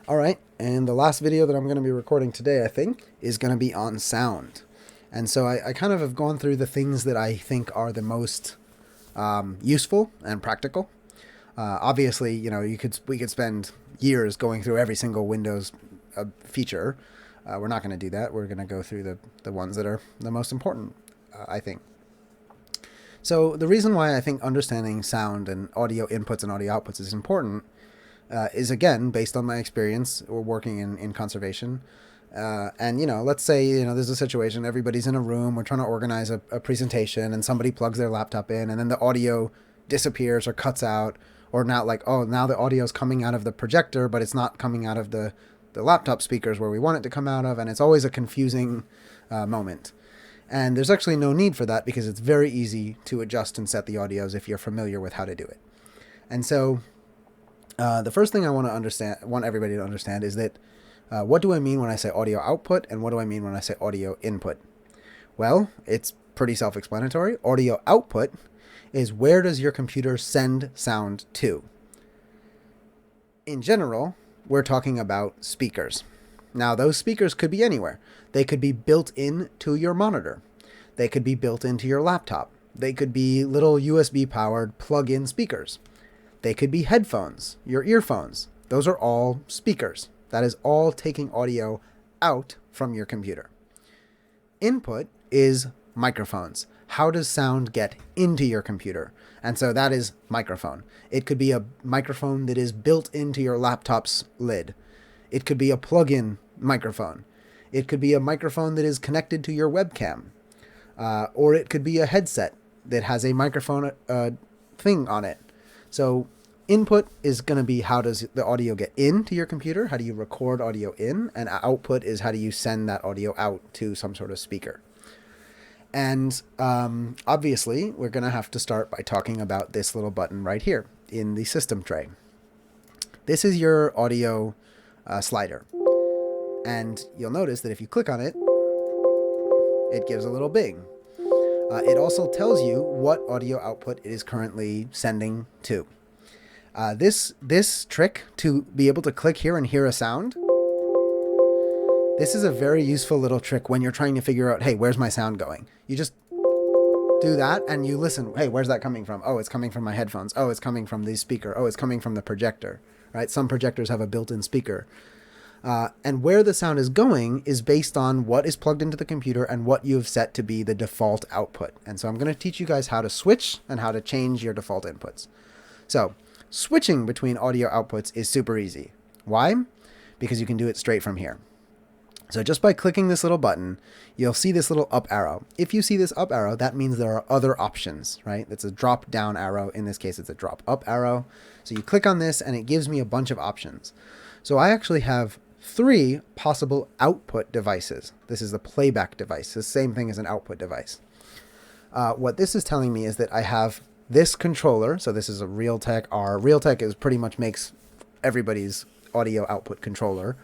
All right, and the last video that I'm going to be recording today, I think, is going to be on sound. And so I kind of have gone through the things that I think are the most useful and practical. Obviously, we could spend years going through every single Windows feature. We're not going to do that. We're going to go through the ones that are the most important, I think. So the reason why I think understanding sound and audio inputs and audio outputs is important is, again, based on my experience working in conservation. And, let's say, there's a situation, everybody's in a room, we're trying to organize a presentation, and somebody plugs their laptop in, and then the audio disappears or cuts out, or now now the audio is coming out of the projector, but it's not coming out of the laptop speakers where we want it to come out of, and it's always a confusing moment. And there's actually no need for that because it's very easy to adjust and set the audios if you're familiar with how to do it. And so the first thing I want everybody to understand is that what do I mean when I say audio output, and what do I mean when I say audio input? Well, it's pretty self-explanatory. Audio output is where does your computer send sound to? In general, we're talking about speakers. Now, those speakers could be anywhere. They could be built into your monitor. They could be built into your laptop. They could be little USB-powered plug-in speakers. They could be headphones, your earphones. Those are all speakers. That is all taking audio out from your computer. Input is microphones. How does sound get into your computer? And so that is microphone. It could be a microphone that is built into your laptop's lid. It could be a plug-in microphone. It could be a microphone that is connected to your webcam. Or it could be a headset that has a microphone thing on it. So input is going to be how does the audio get into your computer? How do you record audio in? And output is how do you send that audio out to some sort of speaker? And obviously, we're going to have to start by talking about this little button right here in the system tray. This is your audio slider. And you'll notice that if you click on it, it gives a little bing. It also tells you what audio output it is currently sending to. This trick to be able to click here and hear a sound, this is a very useful little trick when you're trying to figure out, hey, where's my sound going? You just do that and you listen. Hey, where's that coming from? Oh, it's coming from my headphones. Oh, it's coming from the speaker. Oh, it's coming from the projector, right? Some projectors have a built-in speaker. And where the sound is going is based on what is plugged into the computer and what you've set to be the default output. And so I'm going to teach you guys how to switch and how to change your default inputs. So switching between audio outputs is super easy. Why? Because you can do it straight from here. So just by clicking this little button, you'll see this little up arrow. If you see this up arrow, that means there are other options, right? It's a drop down arrow. In this case, it's a drop up arrow. So you click on this and it gives me a bunch of options. So I actually have 3 possible output devices. This is the playback device, the same thing as an output device. What this is telling me is that I have this controller. So this is a Realtek R. Realtek is pretty much makes everybody's audio output controller.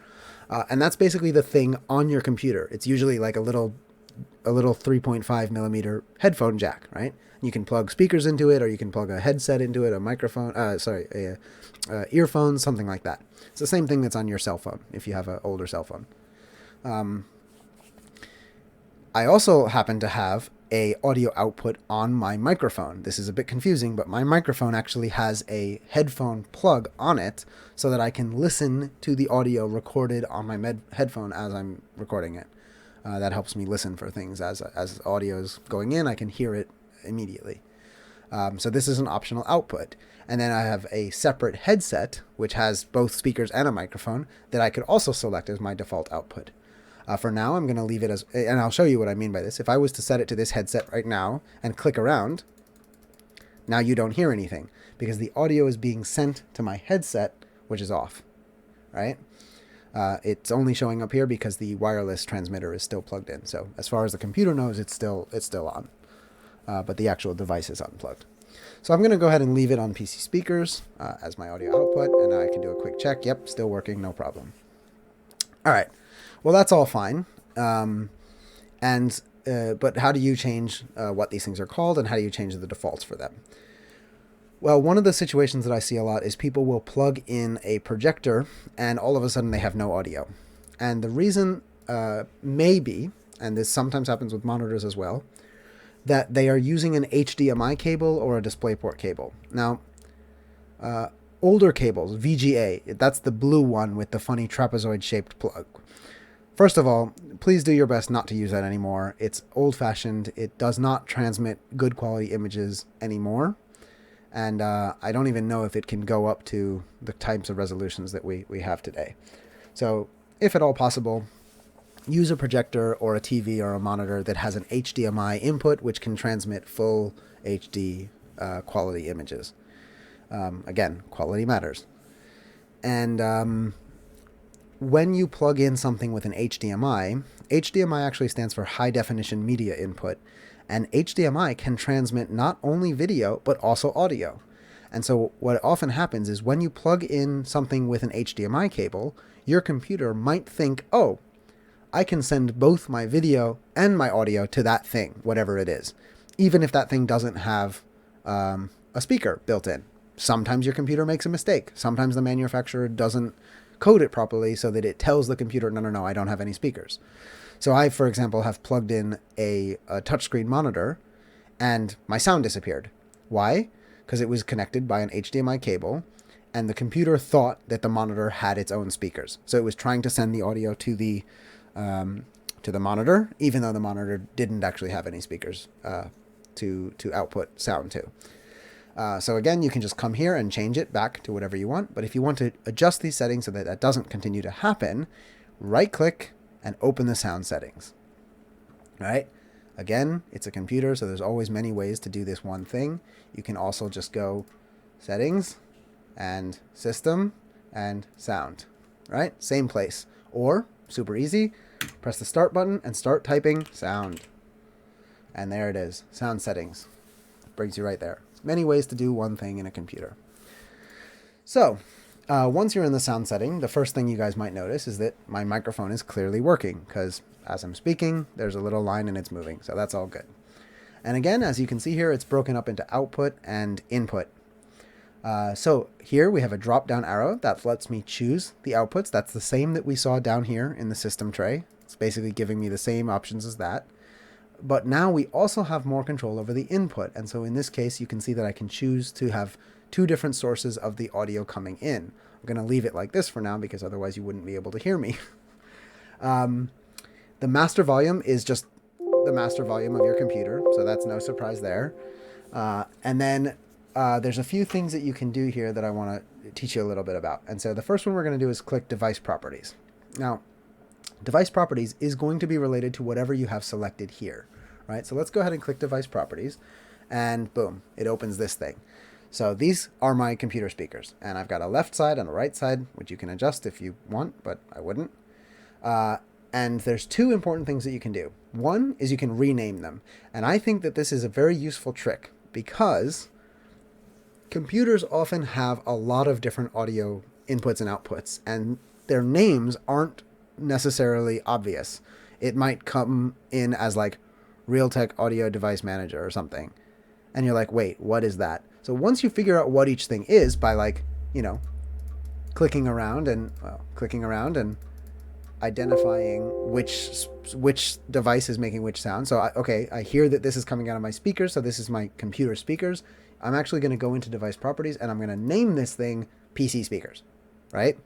And that's basically the thing on your computer. It's usually like a little 3.5 millimeter headphone jack, right? You can plug speakers into it, or you can plug a headset into it, a microphone, earphones, something like that. It's the same thing that's on your cell phone if you have an older cell phone. I also happen to have a audio output on my microphone. This is a bit confusing, but my microphone actually has a headphone plug on it so that I can listen to the audio recorded on my headphone as I'm recording it. That helps me listen for things as audio is going in. I can hear it immediately. So this is an optional output. And then I have a separate headset, which has both speakers and a microphone, that I could also select as my default output. For now, I'm going to leave it as, and I'll show you what I mean by this. If I was to set it to this headset right now and click around, now you don't hear anything because the audio is being sent to my headset, which is off, right? It's only showing up here because the wireless transmitter is still plugged in. So as far as the computer knows, it's still on, but the actual device is unplugged. So I'm going to go ahead and leave it on PC speakers as my audio output, and I can do a quick check. Yep, still working, no problem. All right. Well, that's all fine. But how do you change what these things are called, and how do you change the defaults for them? Well, one of the situations that I see a lot is people will plug in a projector and all of a sudden they have no audio. And the reason may be, and this sometimes happens with monitors as well, that they are using an HDMI cable or a DisplayPort cable. Now, older cables, VGA, that's the blue one with the funny trapezoid-shaped plug. First of all, please do your best not to use that anymore. It's old-fashioned. It does not transmit good quality images anymore. And I don't even know if it can go up to the types of resolutions that we have today. So if at all possible, use a projector or a TV or a monitor that has an HDMI input, which can transmit full HD quality images. Again, quality matters. And when you plug in something with an HDMI, HDMI actually stands for high definition media input, and HDMI can transmit not only video, but also audio. And so what often happens is when you plug in something with an HDMI cable, your computer might think, oh, I can send both my video and my audio to that thing, whatever it is, even if that thing doesn't have a speaker built in. Sometimes your computer makes a mistake. Sometimes the manufacturer doesn't code it properly so that it tells the computer, no, I don't have any speakers. So I, for example, have plugged in a touchscreen monitor and my sound disappeared. Why? Because it was connected by an HDMI cable and the computer thought that the monitor had its own speakers. So it was trying to send the audio to the monitor, even though the monitor didn't actually have any speakers to output sound to. So again, you can just come here and change it back to whatever you want. But if you want to adjust these settings so that that doesn't continue to happen, right-click and open the sound settings. All right? Again, it's a computer, so there's always many ways to do this one thing. You can also just go Settings and System and Sound. Right? Same place. Or, super easy, press the Start button and start typing sound. And there it is. Sound settings. Brings you right there. Many ways to do one thing in a computer. So, once you're in the sound setting, the first thing you guys might notice is that my microphone is clearly working because as I'm speaking, there's a little line and it's moving. So that's all good. And again, as you can see here, it's broken up into output and input. So here we have a drop-down arrow that lets me choose the outputs. That's the same that we saw down here in the system tray. It's basically giving me the same options as that. But now we also have more control over the input. And so in this case, you can see that I can choose to have two different sources of the audio coming in. I'm going to leave it like this for now because otherwise you wouldn't be able to hear me. The master volume is just the master volume of your computer, so that's no surprise there. And then there's a few things that you can do here that I want to teach you a little bit about. And so the first one we're going to do is click Device Properties. Now, Device Properties is going to be related to whatever you have selected here, right? So let's go ahead and click Device Properties, and boom, it opens this thing. So these are my computer speakers, and I've got a left side and a right side, which you can adjust if you want, but I wouldn't. And there's two important things that you can do. One is you can rename them, and I think that this is a very useful trick because computers often have a lot of different audio inputs and outputs, and their names aren't necessarily obvious. It might come in as like Realtek Audio Device Manager or something, and you're like, wait, what is that? So once you figure out what each thing is by, like, you know, clicking around and identifying which device is making which sound. So I hear that this is coming out of my speakers, so this is my computer speakers. I'm actually going to go into Device Properties and I'm going to name this thing PC speakers, right?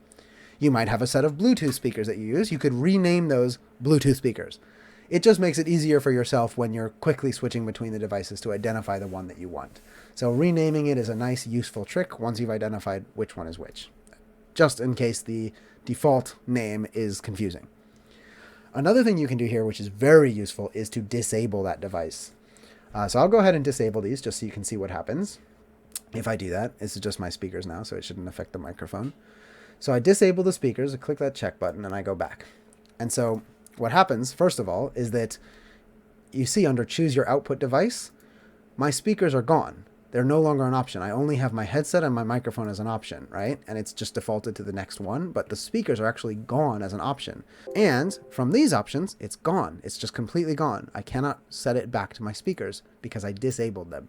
You might have a set of Bluetooth speakers that you use. You could rename those Bluetooth speakers. It just makes it easier for yourself when you're quickly switching between the devices to identify the one that you want. So renaming it is a nice, useful trick once you've identified which one is which, just in case the default name is confusing. Another thing you can do here, which is very useful, is to disable that device. So I'll go ahead and disable these just so you can see what happens. If I do that, this is just my speakers now, so it shouldn't affect the microphone. So I disable the speakers, I click that check button, and I go back. And so what happens, first of all, is that you see under Choose Your Output Device, my speakers are gone. They're no longer an option. I only have my headset and my microphone as an option, right? And it's just defaulted to the next one, but the speakers are actually gone as an option. And from these options, it's gone. It's just completely gone. I cannot set it back to my speakers because I disabled them.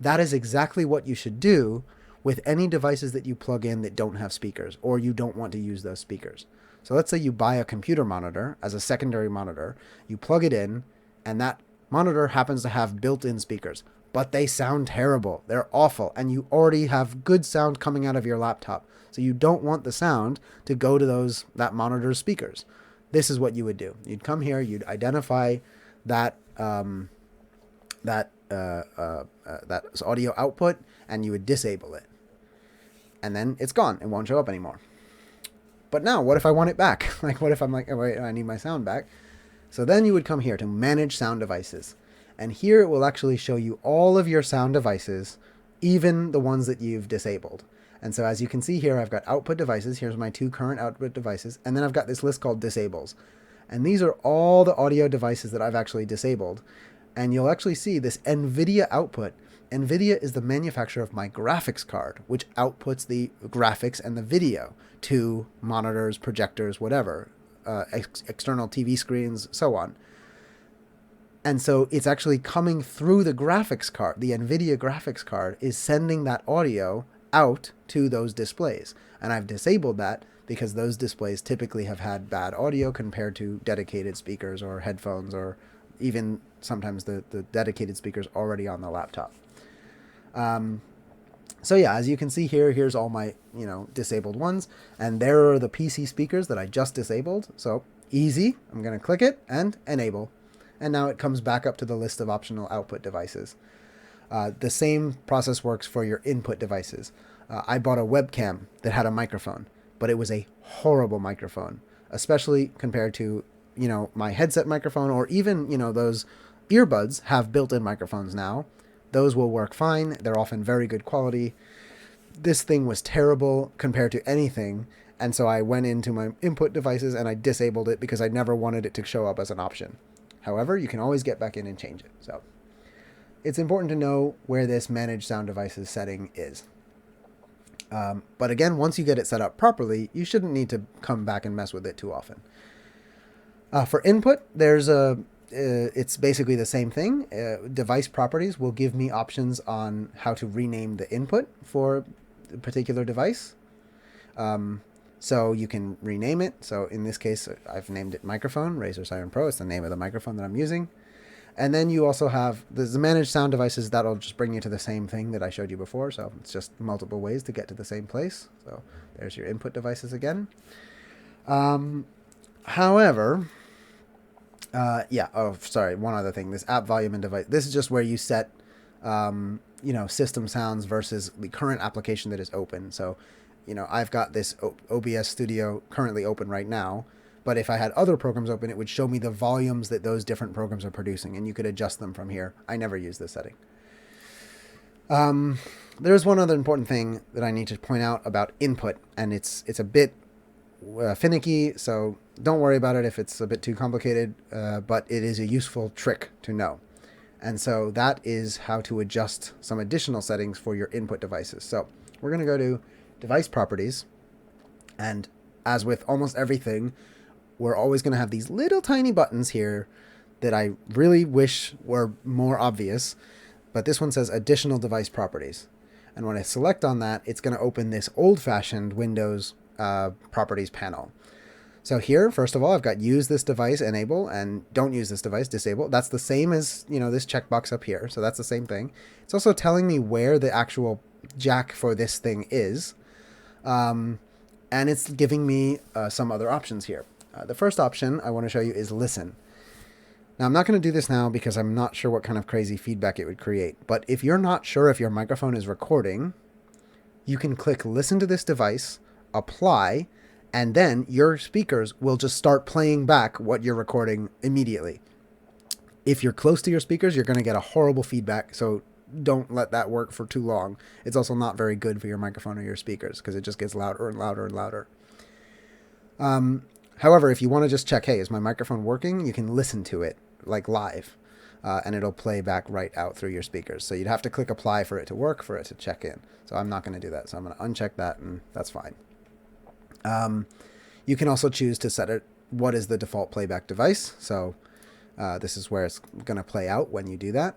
That is exactly what you should do with any devices that you plug in that don't have speakers or you don't want to use those speakers. So let's say you buy a computer monitor as a secondary monitor, you plug it in, and that monitor happens to have built-in speakers, but they sound terrible. They're awful, and you already have good sound coming out of your laptop. So you don't want the sound to go to that monitor's speakers. This is what you would do. You'd come here, you'd identify that that audio output, and you would disable it. And then it's gone. It won't show up anymore. But now, what if I want it back? Like, what if I'm like, oh, wait, I need my sound back? So then you would come here to manage sound devices. And here it will actually show you all of your sound devices, even the ones that you've disabled. And so as you can see here, I've got output devices. Here's my 2 current output devices. And then I've got this list called disables. And these are all the audio devices that I've actually disabled. And you'll actually see this NVIDIA output. NVIDIA is the manufacturer of my graphics card, which outputs the graphics and the video to monitors, projectors, whatever, external TV screens, so on. And so it's actually coming through the graphics card. The NVIDIA graphics card is sending that audio out to those displays. And I've disabled that because those displays typically have had bad audio compared to dedicated speakers or headphones, or even sometimes the dedicated speakers already on the laptop. So yeah, as you can see here, here's all my, disabled ones, and there are the PC speakers that I just disabled. So easy, I'm going to click it and enable. And now it comes back up to the list of optional output devices. The same process works for your input devices. I bought a webcam that had a microphone, but it was a horrible microphone, especially compared to, my headset microphone, or even, those earbuds have built-in microphones now. Those will work fine. They're often very good quality. This thing was terrible compared to anything. And so I went into my input devices and I disabled it because I never wanted it to show up as an option. However, you can always get back in and change it. So it's important to know where this manage sound devices setting is. But again, once you get it set up properly, you shouldn't need to come back and mess with it too often. For input, it's basically the same thing. Device properties will give me options on how to rename the input for a particular device. So you can rename it. So in this case, I've named it microphone, Razer Siren Pro. It's the name of the microphone that I'm using. And then you also have the managed sound devices. That'll just bring you to the same thing that I showed you before. So it's just multiple ways to get to the same place. So there's your input devices again. However, one other thing, this app volume and device, this is just where you set, system sounds versus the current application that is open. So, I've got this OBS Studio currently open right now, but if I had other programs open, it would show me the volumes that those different programs are producing, and you could adjust them from here. I never use this setting. There's one other important thing that I need to point out about input, and it's a bit finicky, so don't worry about it if it's a bit too complicated, but it is a useful trick to know. And so that is how to adjust some additional settings for your input devices. So we're going to go to device properties, and as with almost everything, we're always going to have these little tiny buttons here that I really wish were more obvious, but this one says additional device properties. And when I select on that, it's going to open this old-fashioned Windows properties panel. So here, first of all, I've got use this device, enable, and don't use this device, disable. That's the same as, this checkbox up here. So that's the same thing. It's also telling me where the actual jack for this thing is. And it's giving me some other options here. The first option I want to show you is listen. Now, I'm not going to do this now because I'm not sure what kind of crazy feedback it would create. But if you're not sure if your microphone is recording, you can click listen to this device, apply, and then your speakers will just start playing back what you're recording immediately. If you're close to your speakers, you're going to get a horrible feedback, so don't let that work for too long. It's also not very good for your microphone or your speakers because it just gets louder and louder and louder. However, if you want to just check, hey, is my microphone working? You can listen to it like live, and it'll play back right out through your speakers. So you'd have to click apply for it to work, for it to check in. So I'm not going to do that. So I'm going to uncheck that, and that's fine. You can also choose to set it, what is the default playback device. So this is where it's going to play out when you do that.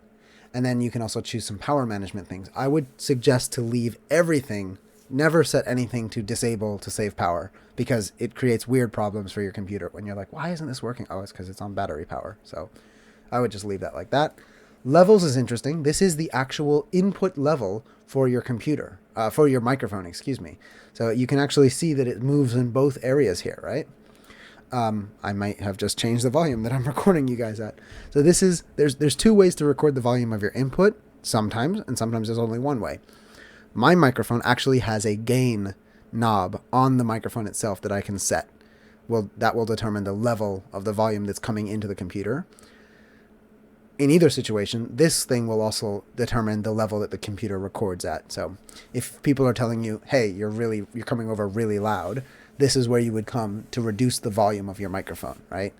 And then you can also choose some power management things. I would suggest to leave everything, never set anything to disable to save power, because it creates weird problems for your computer when you're like, why isn't this working? Oh, it's because it's on battery power. So I would just leave that like that. Levels is interesting. This is the actual input level for your computer, for your microphone, excuse me. So you can actually see that it moves in both areas here, right? I might have just changed the volume that I'm recording you guys at. So this is, there's two ways to record the volume of your input sometimes, and sometimes there's only one way. My microphone actually has a gain knob on the microphone itself that I can set. Well, that will determine the level of the volume that's coming into the computer. In either situation, this thing will also determine the level that the computer records at. So if people are telling you, hey, you're coming over really loud, this is where you would come to reduce the volume of your microphone, right?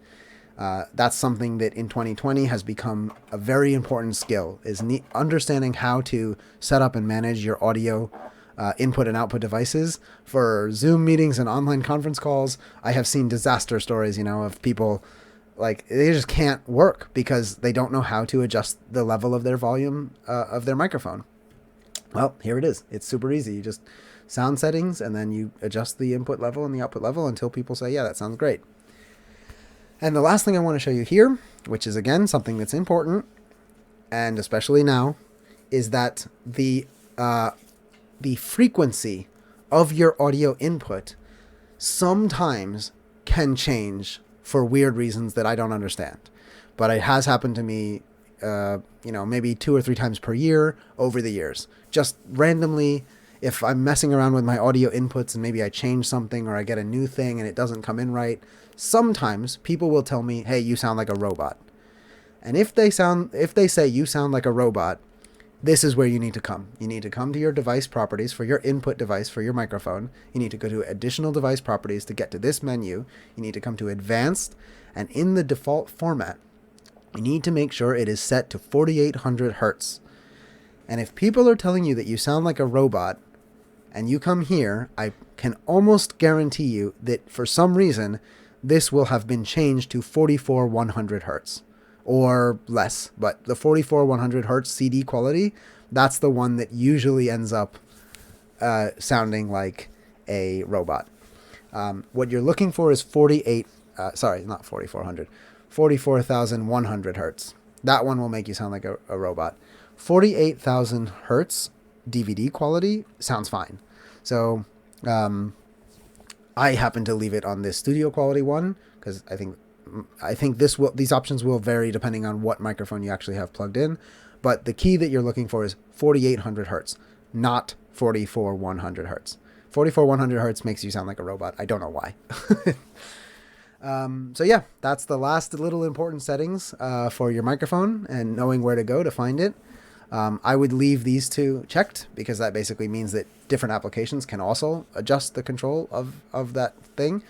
That's something that in 2020 has become a very important skill, is understanding how to set up and manage your audio input and output devices. For Zoom meetings and online conference calls, I have seen disaster stories, of people like they just can't work because they don't know how to adjust the level of their volume of their microphone. Well, here it is. It's super easy. You just sound settings, and then you adjust the input level and the output level until people say, yeah, that sounds great. And the last thing I want to show you here, which is again something that's important, and especially now, is that the frequency of your audio input sometimes can change for weird reasons that I don't understand. But it has happened to me, maybe 2 or 3 times per year over the years. Just randomly, if I'm messing around with my audio inputs and maybe I change something or I get a new thing and it doesn't come in right, sometimes people will tell me, hey, you sound like a robot. And if they say you sound like a robot, this is where you need to come. You need to come to your device properties for your input device for your microphone. You need to go to additional device properties to get to this menu. You need to come to advanced, and in the default format, you need to make sure it is set to 4800 hertz. And if people are telling you that you sound like a robot and you come here, I can almost guarantee you that for some reason, this will have been changed to 44100 hertz. Or less, but the 44100 hertz CD quality, that's the one that usually ends up sounding like a robot. What you're looking for is 44,100 hertz. That one will make you sound like a robot. 48,000 hertz DVD quality sounds fine. So I happen to leave it on this studio quality one because I think these options will vary depending on what microphone you actually have plugged in. But the key that you're looking for is 4800 hertz, not 44,100 hertz. 44,100 hertz makes you sound like a robot. I don't know why. So yeah, that's the last little important settings for your microphone and knowing where to go to find it. I would leave these two checked because that basically means that different applications can also adjust the control of that thing.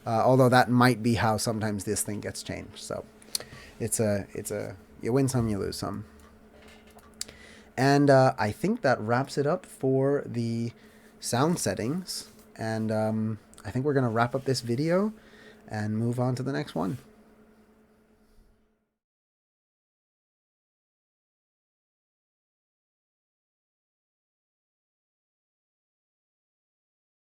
Although that might be how sometimes this thing gets changed. So it's you win some, you lose some. And I think that wraps it up for the sound settings. And I think we're going to wrap up this video and move on to the next one.